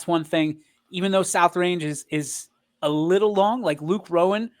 one thing. Even though South Range is a little long, like Luke Rowan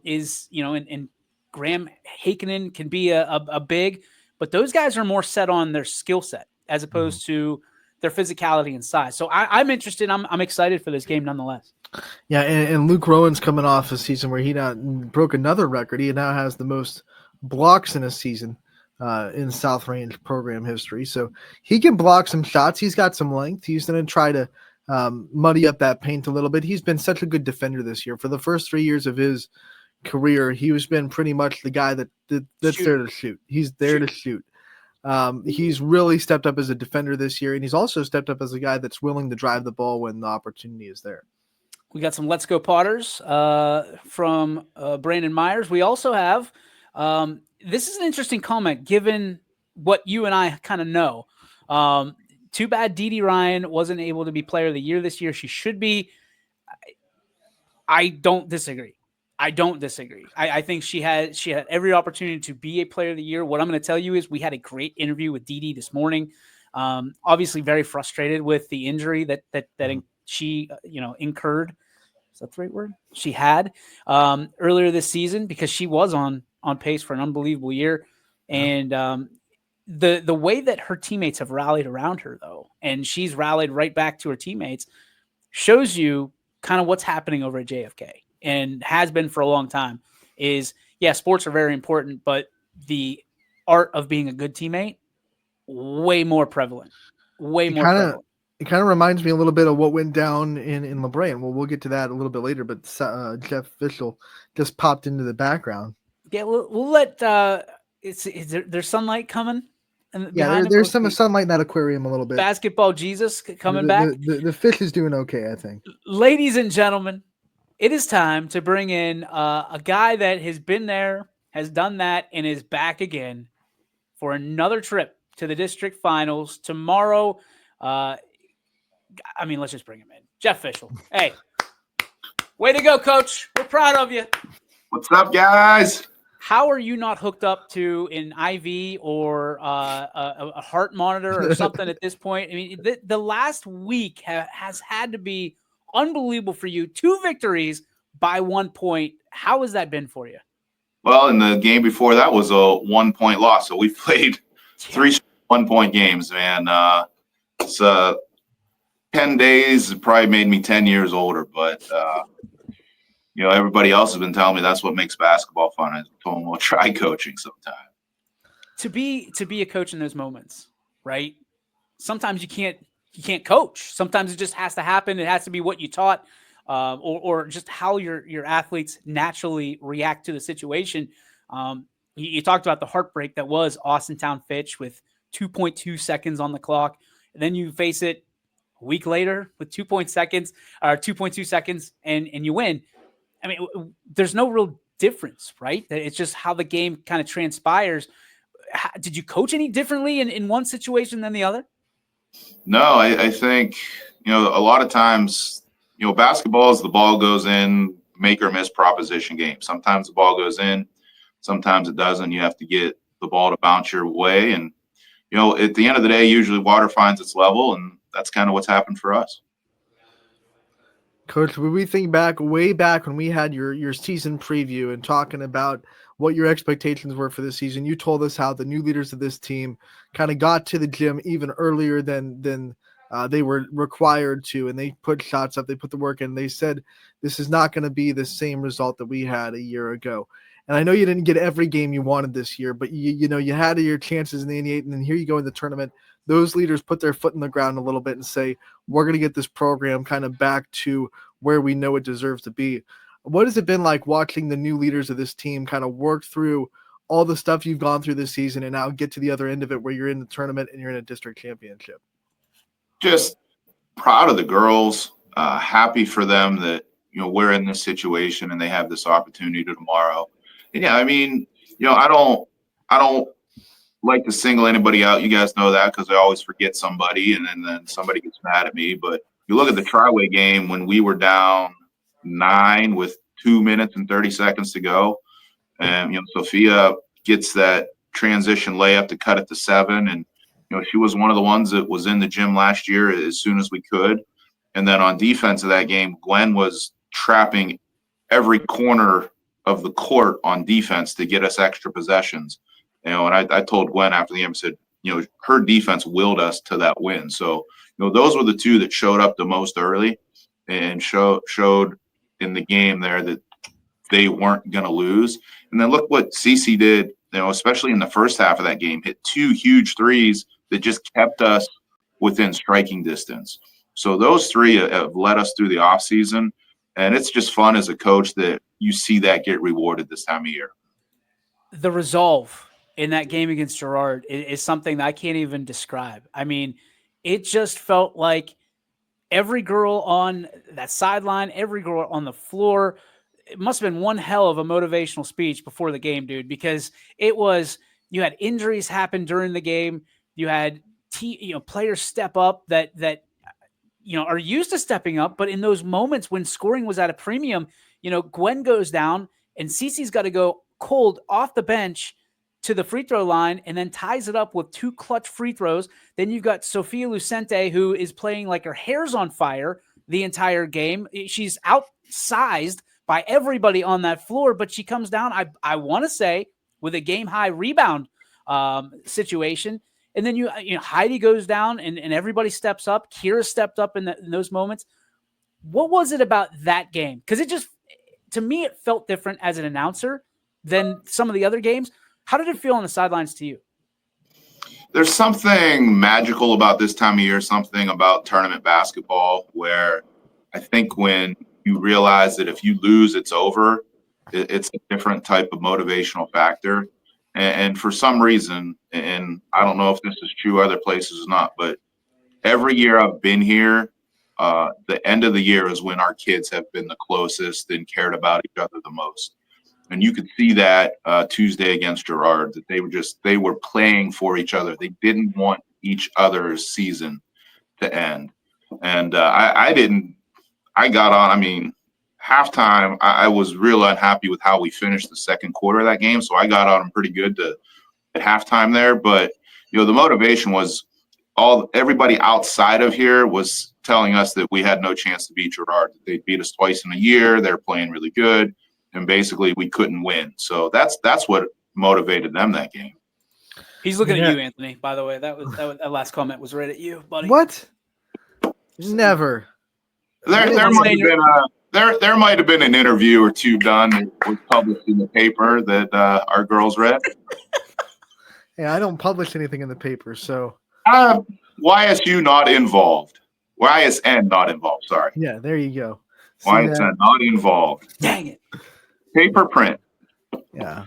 is, and Graham Hakenen can be a big, but those guys are more set on their skill set as opposed to their physicality and size. So I'm interested. I'm excited for this game nonetheless. Yeah, and Luke Rowan's coming off a season where he broke another record. He now has the most blocks in a season in South Range program history. So he can block some shots. He's got some length. He's going to try to muddy up that paint a little bit. He's been such a good defender this year. For the first 3 years of his career, he's been pretty much the guy that's there to shoot. He's there to shoot. He's really stepped up as a defender this year, and he's also stepped up as a guy that's willing to drive the ball when the opportunity is there. We got some Let's Go Potters from Brandon Myers. We also have this is an interesting comment given what you and I kind of know. Too bad Dee Ryan wasn't able to be Player of the Year this year. She should be. I don't disagree. I think she had every opportunity to be a Player of the Year. What I'm going to tell you is we had a great interview with Dee this morning. Obviously, very frustrated with the injury that she incurred. Is that the right word? She had earlier this season because she was on pace for an unbelievable year. And the way that her teammates have rallied around her, though, and she's rallied right back to her teammates, shows you kind of what's happening over at JFK and has been for a long time. Is, yeah, sports are very important, but the art of being a good teammate, way more prevalent. It kind of reminds me a little bit of what went down in La Brea. Well, we'll get to that a little bit later, but Jeff Fishel just popped into the background. Yeah, we'll let there's sunlight coming? Yeah, there's some sunlight in that aquarium a little bit. Basketball Jesus coming back. The fish is doing okay, I think. Ladies and gentlemen, it is time to bring in a guy that has been there, has done that, and is back again for another trip to the district finals tomorrow. Let's just bring him in. Jeff Fishel. Hey, way to go, Coach. We're proud of you. What's up, guys? How are you not hooked up to an IV or a heart monitor or something at this point? I mean, the last week has had to be unbelievable for you. 2 victories by 1 point. How has that been for you? Well, in the game before that was a 1-point loss. So we played 3 1-point games, man. It's 10 days. It probably made me 10 years older, but everybody else has been telling me that's what makes basketball fun. I told them we'll try coaching sometime. To be a coach in those moments, right? Sometimes you can't coach. Sometimes it just has to happen. It has to be what you taught, or just how your athletes naturally react to the situation. You talked about the heartbreak that was Austintown Fitch with 2.2 seconds on the clock, and then you face it a week later with 2.2 seconds, and you win. I mean, there's no real difference, right? It's just how the game kind of transpires. Did you coach any differently in one situation than the other? No, I think, a lot of times, basketball is the ball goes in, make or miss proposition game. Sometimes the ball goes in, sometimes it doesn't. You have to get the ball to bounce your way. And, at the end of the day, usually water finds its level, and that's kind of what's happened for us. Coach, when we think way back when we had your season preview and talking about what your expectations were for this season, you told us how the new leaders of this team kind of got to the gym even earlier than they were required to, and they put shots up, they put the work in. They said this is not going to be the same result that we had a year ago. And I know you didn't get every game you wanted this year, but you had your chances in the NE8, and then here you go in the tournament. Those leaders put their foot in the ground a little bit and say, we're going to get this program kind of back to where we know it deserves to be. What has it been like watching the new leaders of this team kind of work through all the stuff you've gone through this season and now get to the other end of it where you're in the tournament and you're in a district championship? Just proud of the girls, happy for them that, we're in this situation and they have this opportunity tomorrow. And yeah, I mean, I don't like to single anybody out. You guys know that because I always forget somebody and then somebody gets mad at me. But you look at the Triway game when we were down 9 with 2 minutes and 30 seconds to go. And, Sophia gets that transition layup to cut it to 7. And, she was one of the ones that was in the gym last year as soon as we could. And then on defense of that game, Gwen was trapping every corner of the court on defense to get us extra possessions. And I told Gwen after the game, I said, her defense willed us to that win. So, those were the two that showed up the most early and showed in the game there that they weren't going to lose. And then look what Cece did, especially in the first half of that game, hit 2 huge threes that just kept us within striking distance. So those 3 have led us through the offseason, and it's just fun as a coach that you see that get rewarded this time of year. The resolve in that game against Girard is something that I can't even describe. I mean, it just felt like every girl on that sideline, every girl on the floor, it must have been one hell of a motivational speech before the game, dude, because it was, you had injuries happen during the game. You had players step up that are used to stepping up, but in those moments when scoring was at a premium, Gwen goes down and Cece's got to go cold off the bench to the free throw line and then ties it up with 2 clutch free throws. Then you've got Sofia Lucente, who is playing like her hair's on fire the entire game. She's outsized by everybody on that floor, but she comes down, I want to say, with a game-high rebound situation. And then Heidi goes down and everybody steps up. Kira stepped up in those moments. What was it about that game? Because it just, to me, it felt different as an announcer than some of the other games. How did it feel on the sidelines to you? There's something magical about this time of year, something about tournament basketball, where I think when you realize that if you lose, it's over, it's a different type of motivational factor. And for some reason, and I don't know if this is true other places or not, but every year I've been here, the end of the year is when our kids have been the closest and cared about each other the most. And you could see that Tuesday against Girard, that they were playing for each other. They didn't want each other's season to end. And I got on, halftime, I was real unhappy with how we finished the second quarter of that game. So I got on them pretty good at halftime there. But, the motivation was everybody outside of here was telling us that we had no chance to beat Girard. They beat us twice in a year. They're playing really good. And basically we couldn't win. So that's what motivated them that game. He's looking at you, Anthony, by the way. That last comment was right at you, buddy. What? Never. There might have been an interview or two done that was published in the paper that our girls read. Yeah, I don't publish anything in the paper, so. YSU not involved. YSN not involved, sorry. Yeah, there you go. YSN not involved. Dang it. Paper print. Yeah.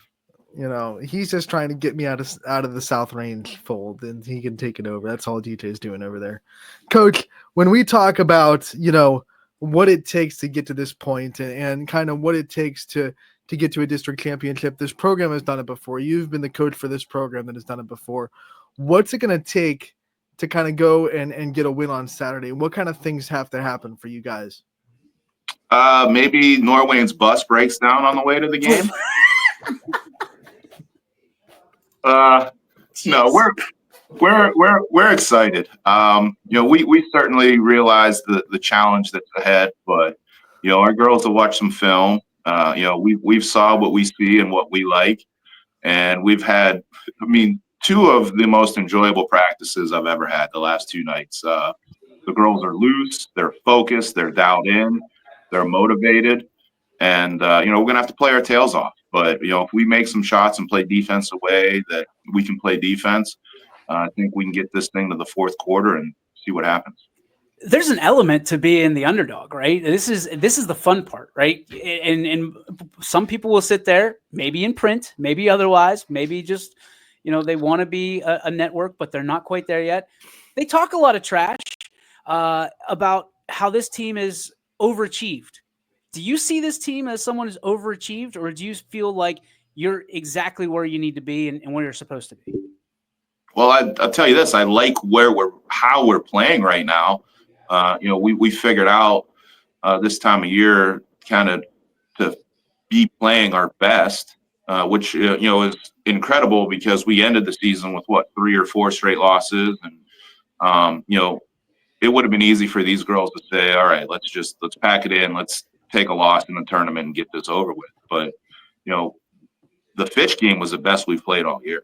He's just trying to get me out of the South Range fold, and he can take it over. That's all DJ is doing over there. Coach, when we talk about, what it takes to get to this point and kind of what it takes to get to a district championship, this program has done it before. You've been the coach for this program that has done it before. What's it going to take to kind of go and get a win on Saturday? What kind of things have to happen for you guys? Maybe Norwayne's bus breaks down on the way to the game. No, we're excited. We certainly realize the challenge that's ahead, but our girls will watch some film. We've saw what we see and what we like, and we've had, 2 of the most enjoyable practices I've ever had the last 2 nights. The girls are loose, they're focused, they're dialed in, they're motivated, and we're gonna have to play our tails off. But if we make some shots and play defense the way that we can play defense, I think we can get this thing to the fourth quarter and see what happens. There's an element to being the underdog, right? This is the fun part, right? And some people will sit there, maybe in print, maybe otherwise, maybe just they want to be a network, but they're not quite there yet. They talk a lot of trash about how this team is overachieved. Do you see this team as someone who's overachieved, or do you feel like you're exactly where you need to be and where you're supposed to be? Well, I'll tell you this. I like how we're playing right now. We figured out this time of year kind of to be playing our best, which, is incredible because we ended the season with 3 or 4 straight losses. And, it would have been easy for these girls to say, all right, let's pack it in, let's take a loss in the tournament and get this over with. But the Fitch game was the best we've played all year.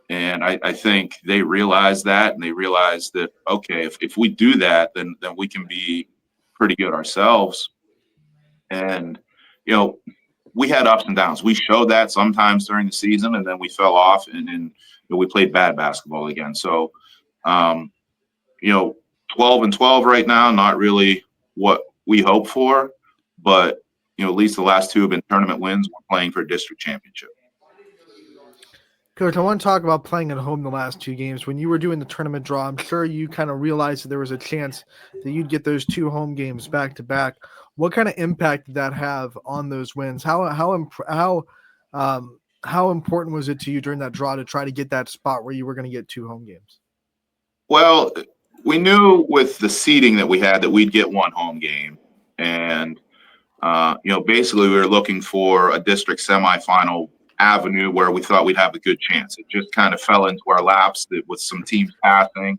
And I think they realized that, and they realized that, okay, if we do that, then we can be pretty good ourselves. And, we had ups and downs. We showed that sometimes during the season, and then we fell off, and we played bad basketball again. So, um, 12-12 right now, not really what we hope for, but, at least the last two have been tournament wins. We're playing for a district championship. Coach, I want to talk about playing at home the last two games. When you were doing the tournament draw, I'm sure you kind of realized that there was a chance that you'd get those two home games back to back. What kind of impact did that have on those wins? How important was it to you during that draw to try to get that spot where you were going to get two home games? Well, we knew with the seeding that we had that we'd get one home game, and basically we were looking for a district semifinal avenue where we thought we'd have a good chance. It just kind of fell into our laps that with some teams passing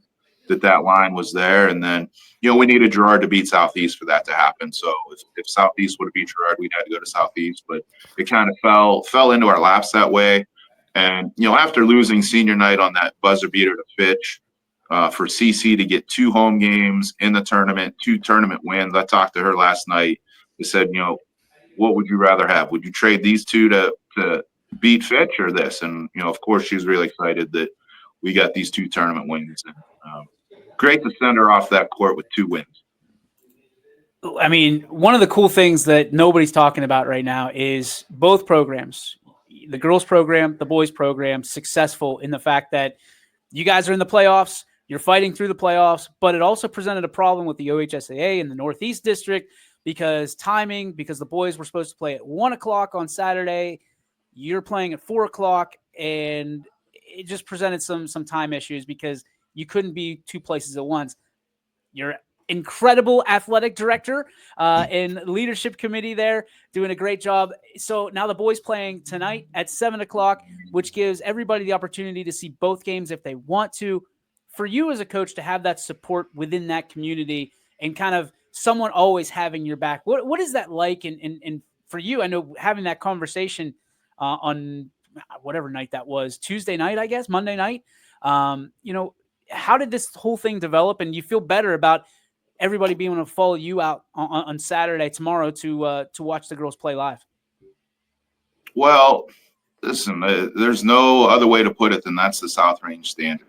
that line was there. And then, we needed Girard to beat Southeast for that to happen. So if Southeast would have beat Girard, we'd had to go to Southeast, but it kind of fell into our laps that way. And, after losing senior night on that buzzer beater to Fitch, for CC to get two home games in the tournament, two tournament wins. I talked to her last night. They said, what would you rather have? Would you trade these two to beat Fitch or this? And, of course, she's really excited that we got these two tournament wins. And great to send her off that court with two wins. I mean, one of the cool things that nobody's talking about right now is both programs, the girls program, the boys program, successful in the fact that you guys are in the playoffs, you're fighting through the playoffs, but it also presented a problem with the OHSAA in the Northeast District because the boys were supposed to play at 1 o'clock on Saturday. You're playing at 4 o'clock, and it just presented some time issues because you couldn't be two places at once. You're incredible athletic director and leadership committee there doing a great job. So now the boys playing tonight at 7 o'clock, which gives everybody the opportunity to see both games if they want to. For you as a coach to have that support within that community and kind of someone always having your back, what is that like? And for you, I know having that conversation on whatever night that was, Tuesday night, I guess, Monday night, how did this whole thing develop? And you feel better about everybody being able to follow you out on Saturday tomorrow to watch the girls play live? Well, listen, there's no other way to put it than that's the South Range standard.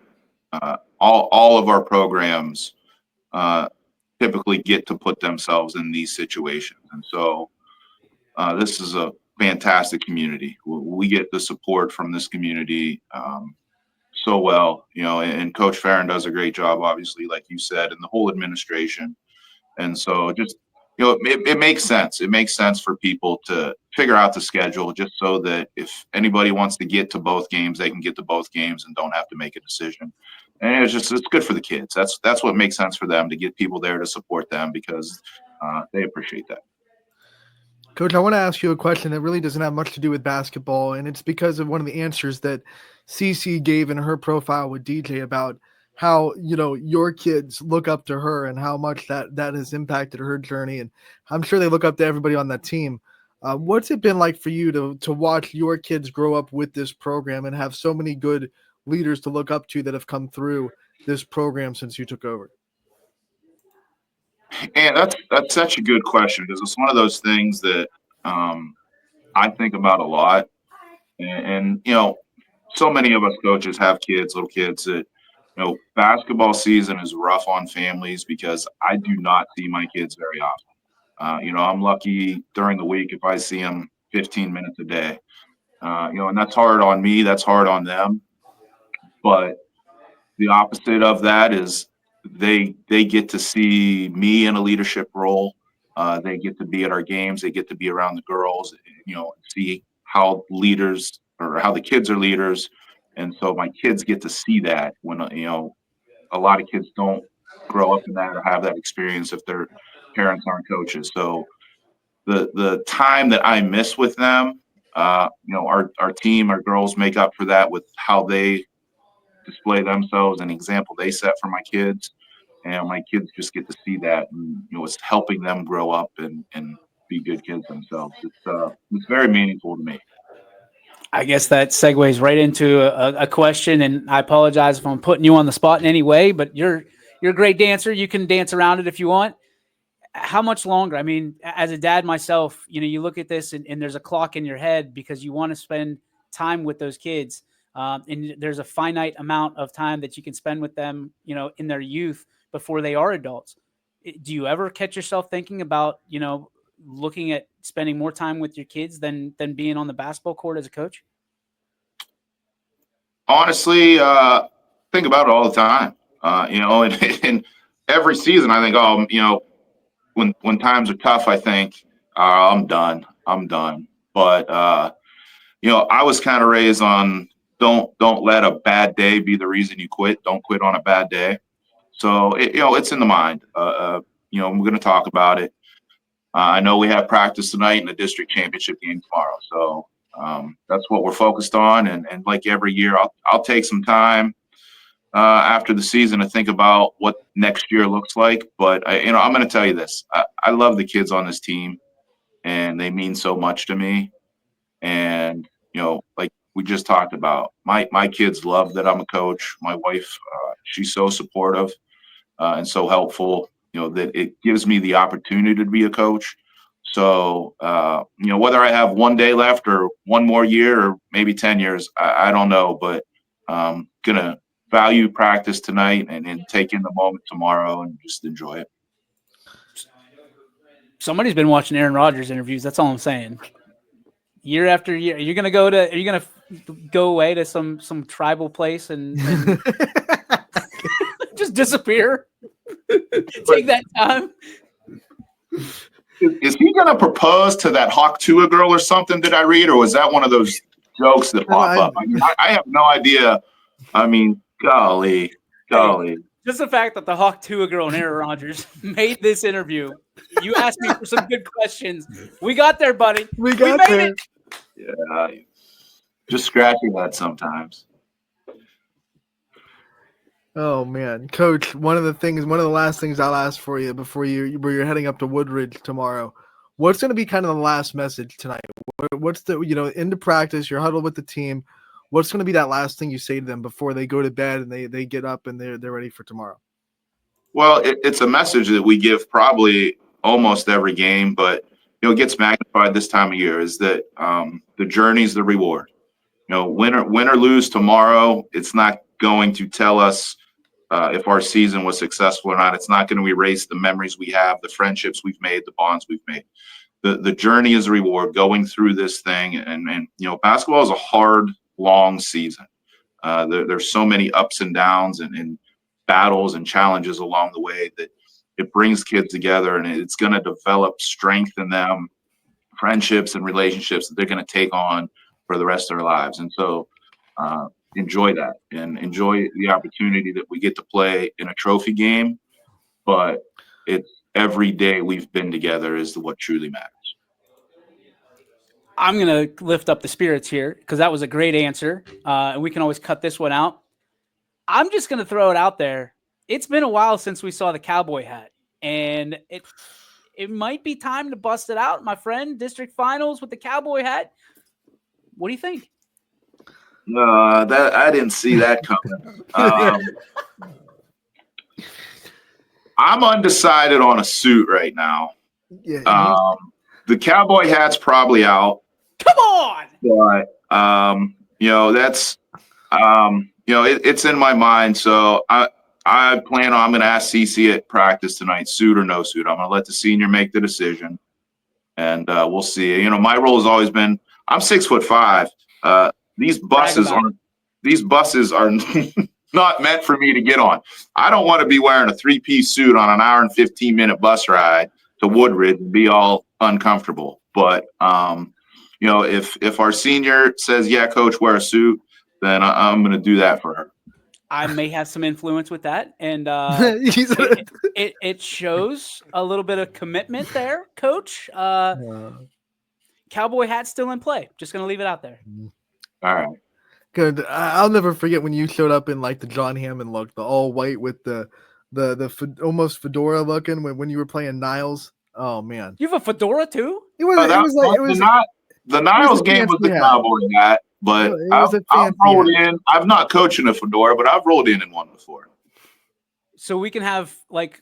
All of our programs typically get to put themselves in these situations. And so this is a fantastic community. We get the support from this community so well, and Coach Farron does a great job, obviously, like you said, and the whole administration. And so just, it makes sense. It makes sense for people to figure out the schedule just so that if anybody wants to get to both games, they can get to both games and don't have to make a decision. And it's good for the kids. That's what makes sense for them, to get people there to support them because they appreciate that. Coach, I want to ask you a question that really doesn't have much to do with basketball, and it's because of one of the answers that CC gave in her profile with DJ about how, your kids look up to her and how much that has impacted her journey. And I'm sure they look up to everybody on that team. What's it been like for you to watch your kids grow up with this program and have so many good leaders to look up to that have come through this program since you took over? And that's such a good question because it's one of those things that I think about a lot. And so many of us coaches have kids, little kids that, basketball season is rough on families because I do not see my kids very often. I'm lucky during the week if I see them 15 minutes a day. And that's hard on me. That's hard on them. But the opposite of that is they get to see me in a leadership role. They get to be at our games. They get to be around the girls, see how leaders or how the kids are leaders. And so my kids get to see that when, a lot of kids don't grow up in that or have that experience if their parents aren't coaches. So the time that I miss with them, our team, our girls make up for that with how they display themselves and example they set for my kids. and my kids just get to see that, and it's helping them grow up and be good kids themselves. It's very meaningful to me. I guess that segues right into a question, and I apologize if I'm putting you on the spot in any way, but you're a great dancer. You can dance around it if you want. How much longer? I mean, as a dad myself, you look at this and there's a clock in your head because you want to spend time with those kids. And there's a finite amount of time that you can spend with them, in their youth before they are adults. Do you ever catch yourself thinking about, looking at spending more time with your kids than being on the basketball court as a coach? Honestly, think about it all the time. And every season I think, when times are tough, I think I'm done. I'm done. But I was kind of raised on don't let a bad day be the reason you quit. Don't quit on a bad day. So it's in the mind. We're going to talk about it. I know we have practice tonight and the district championship game tomorrow. So that's what we're focused on. And like every year, I'll take some time after the season to think about what next year looks like. But I'm going to tell you this: I love the kids on this team, and they mean so much to me. And like we just talked about, my kids love that I'm a coach. My wife, she's so supportive and so helpful. That it gives me the opportunity to be a coach. So whether I have one day left or one more year or maybe 10 years, I don't know, but gonna value practice tonight and take in the moment tomorrow and just enjoy it. Somebody's been watching Aaron Rodgers interviews. That's all I'm saying. Year after year, are you gonna go away to some tribal place and just disappear? Take that time. Is he going to propose to that Hawk Tua girl or something? Did I read, or was that one of those jokes that pop up? I have no idea. I mean, golly. Just the fact that the Hawk Tua girl and Aaron Rodgers made this interview. You asked me for some good questions. We got there, buddy. We made it. Yeah, just scratching that sometimes. Oh man, Coach! One of the last things I'll ask for you before you're heading up to Woodridge tomorrow. What's going to be kind of the last message tonight? What's the into practice? You're huddled with the team. What's going to be that last thing you say to them before they go to bed and they get up and they're ready for tomorrow? Well, it's a message that we give probably almost every game, but it gets magnified this time of year. Is that the journey's the reward? Win or lose tomorrow, it's not going to tell us if our season was successful or not. It's not going to erase the memories we have, the friendships we've made, the bonds we've made. The journey is a reward going through this thing. And basketball is a hard, long season. There's so many ups and downs and battles and challenges along the way that it brings kids together, and it's going to develop strength in them, friendships and relationships that they're going to take on for the rest of their lives. And so enjoy that and enjoy the opportunity that we get to play in a trophy game. But it's every day we've been together is what truly matters. I'm going to lift up the spirits here because that was a great answer. And we can always cut this one out. I'm just going to throw it out there. It's been a while since we saw the cowboy hat, and it might be time to bust it out, my friend. District finals with the cowboy hat. What do you think? That I didn't see that coming. I'm undecided on a suit right now. Yeah, the cowboy hat's probably out. Come on. But that's it's in my mind. So I'm going to ask CC at practice tonight, suit or no suit. I'm going to let the senior make the decision, and we'll see. My role has always been I'm 6'5". These buses are not meant for me to get on. I don't want to be wearing a 3-piece suit on an hour and 15-minute bus ride to Woodridge and be all uncomfortable. But if our senior says, "Yeah, coach, wear a suit," then I'm going to do that for her. I may have some influence with that, and it shows a little bit of commitment there, Coach. Cowboy hat still in play. Just going to leave it out there. All right. Good. I'll never forget when you showed up in like the John Hammond look, the all white with the almost fedora looking when you were playing Niles. Oh man, You have a fedora too? it was the Niles game was the cowboy hat, but I've rolled in. I've not coached in a fedora, but I've rolled in one before. So we can have like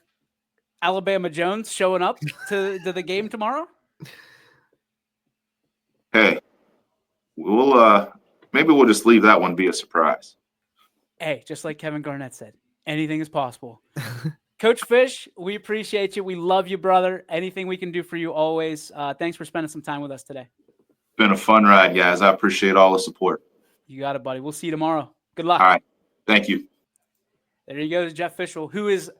Alabama Jones showing up to the game tomorrow. Hey, maybe we'll just leave that one be a surprise. Hey, just like Kevin Garnett said, anything is possible. Coach Fish, we appreciate you. We love you, brother. Anything we can do for you always. Thanks for spending some time with us today. Been a fun ride, guys. I appreciate all the support. You got it, buddy. We'll see you tomorrow. Good luck. All right. Thank you. There you go, Jeff Fishel, who is,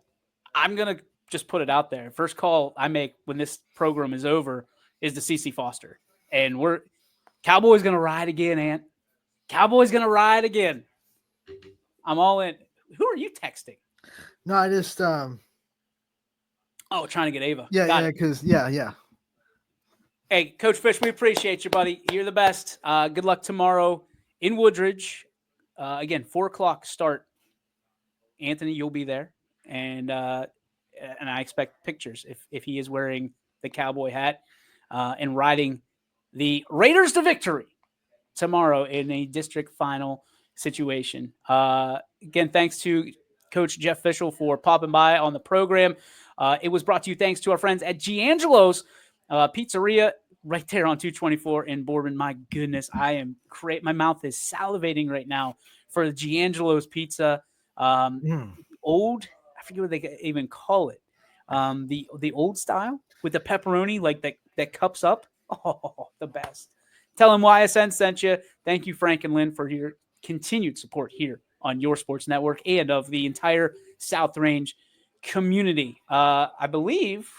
I'm going to just put it out there. First call I make when this program is over is the CC Foster. And Cowboys going to ride again, Ant. Cowboys going to ride again. I'm all in. Who are you texting? No, I just trying to get Ava. Yeah. Hey, Coach Fish, we appreciate you, buddy. You're the best. Good luck tomorrow in Woodridge. Again, 4:00 start. Anthony, you'll be there, and I expect pictures if he is wearing the cowboy hat and riding the Raiders to victory tomorrow in a district final situation. Again, thanks to Coach Jeff Fishel for popping by on the program. It was brought to you thanks to our friends at Giangelo's Pizzeria right there on 224 in Bourbon. My goodness, I am great. My mouth is salivating right now for the Giangelo's pizza. Old, I forget what they even call it. The old style with the pepperoni, like that cups up. Oh, the best. Tell them YSN sent you. Thank you, Frank and Lynn, for your continued support here on your sports network and of the entire South Range community. I believe